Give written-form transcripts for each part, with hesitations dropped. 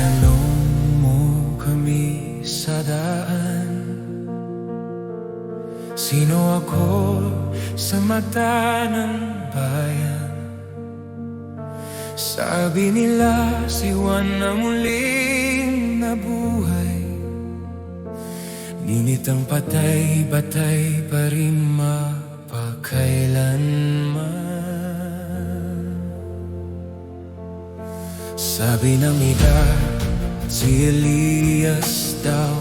Tinanong mo kami sa daan, sino ako sa mata ng bayan? Sabi nila si Juan na muling nabuhay, ngunit ang patay-batay pa rin mapakailanman. Sabi ng iba, si Elias daw,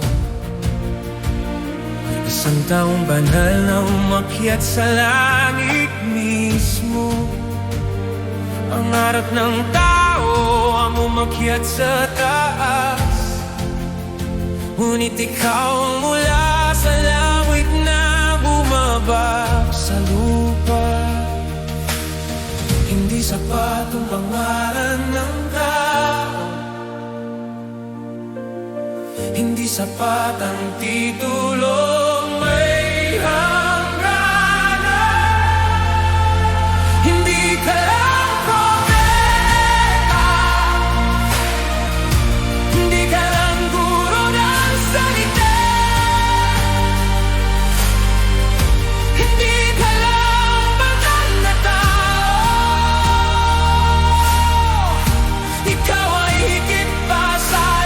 isang taong banal na umakyat sa langit mismo. Ang harap ng tao ang umakyat sa taas, ngunit ikaw mula sa langit na bumaba sa lupa. Hindi sapat ang pangalan ng tao, hindi sapat ang titulong may hangganan. Hindi ka lang propeta, hindi ka lang guro ng salita, hindi ka lang banal na tao. Ikaw ay higit pa sa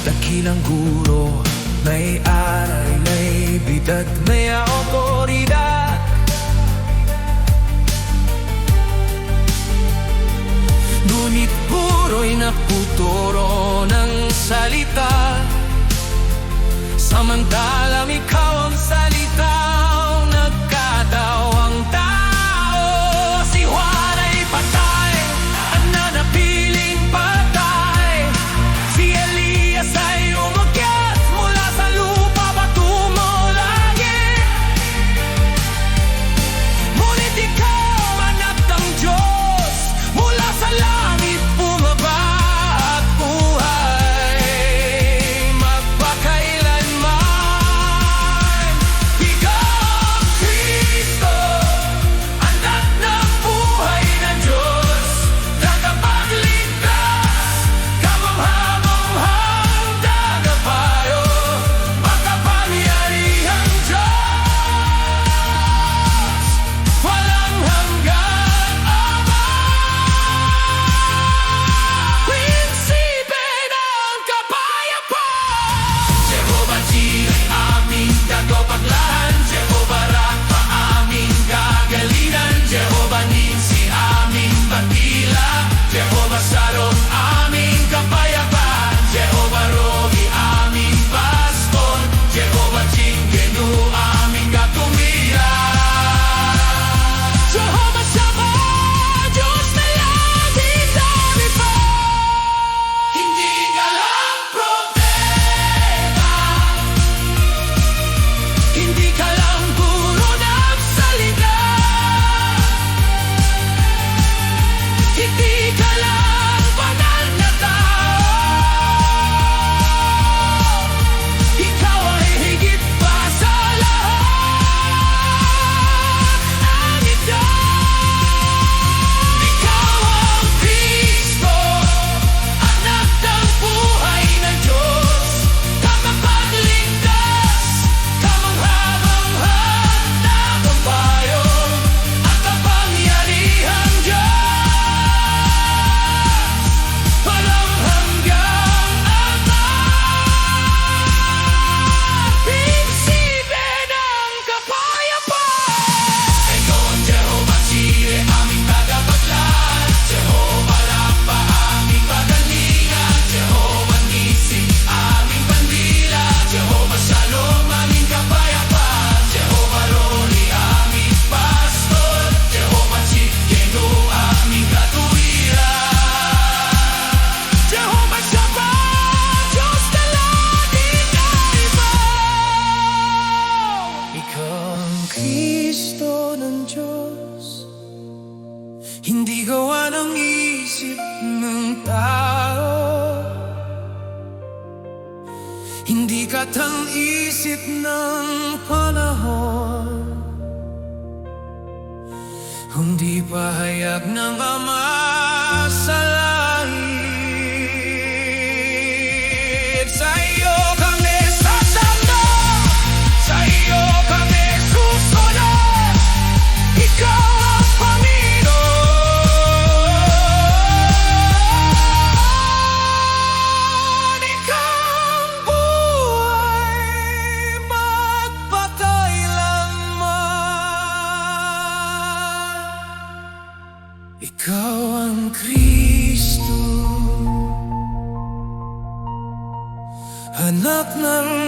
dakilang guro, may aral, may bidad, may autoridad. Ngunit puro'y nakuturo ng salita, samantalang ikaw ang salitang nagkatawang tao. Si Juan ay patay at nanatiling patay, si Elias ay umakyat mula sa lupa patungo langit. Ngunit ikaw, anak ng Diyos, mula sa langit bumaba at buhay magpakailanman. Ikaw ang Kristo, anak ng buhay ng Diyos, tagapagligtas, kamangha-manghang tagapayo, makapangyarihang Diyos, walang hanggan, Ama, prinsipe ng kapayapaan. Jehovah Jireh, aming tagapaglaran, Jehovah Rapha, aming kagalingan, Jehovah Nissi, aming bandila, Jehovah Shalom, aming kapayapaan, Jehovah Rohi, aming pastor, Jehovah Tsidkenu, aming katuwiran. Jehovah Shammah, Diyos na laging daripon. Hindi ka lang propeta, hindi ka lang guro ng salita, hindi ka lang banal na tao. Ikaw ay higit pa sa lahat ng ito. Ikaw ang Kristo, anak ng buhay ng Diyos, tagapagligtas, kamangha-manghang tagapayo, at kapangyarihang Diyos, walang hanggang, Ama, prinsipe ng kapayapaan. Ikaw ang Jehovah Jireh, aming tagapaglaran, Jehovah Rapha, aming pagalingan, Jehovah Nissi, aming bandila, Jehovah Shalom, aming kapayapaan, Jehovah Rohi, aming pastor, Jehovah Tsidkenu, aming katuwiran. Jehovah Shammah, Diyos na laging daripon. Ikaw ang Kristo ng Diyos, hindi gawa ng isip ng tao, hindi katang isip ng panahon. Kung di pahayag ng Ama sa langit. Sa iyo kami sasamba, sa iyo kami susunod. Ikaw ang Panginoon. Ikaw ang buhay magpakailanman. Ikaw ang Kristo, anak ng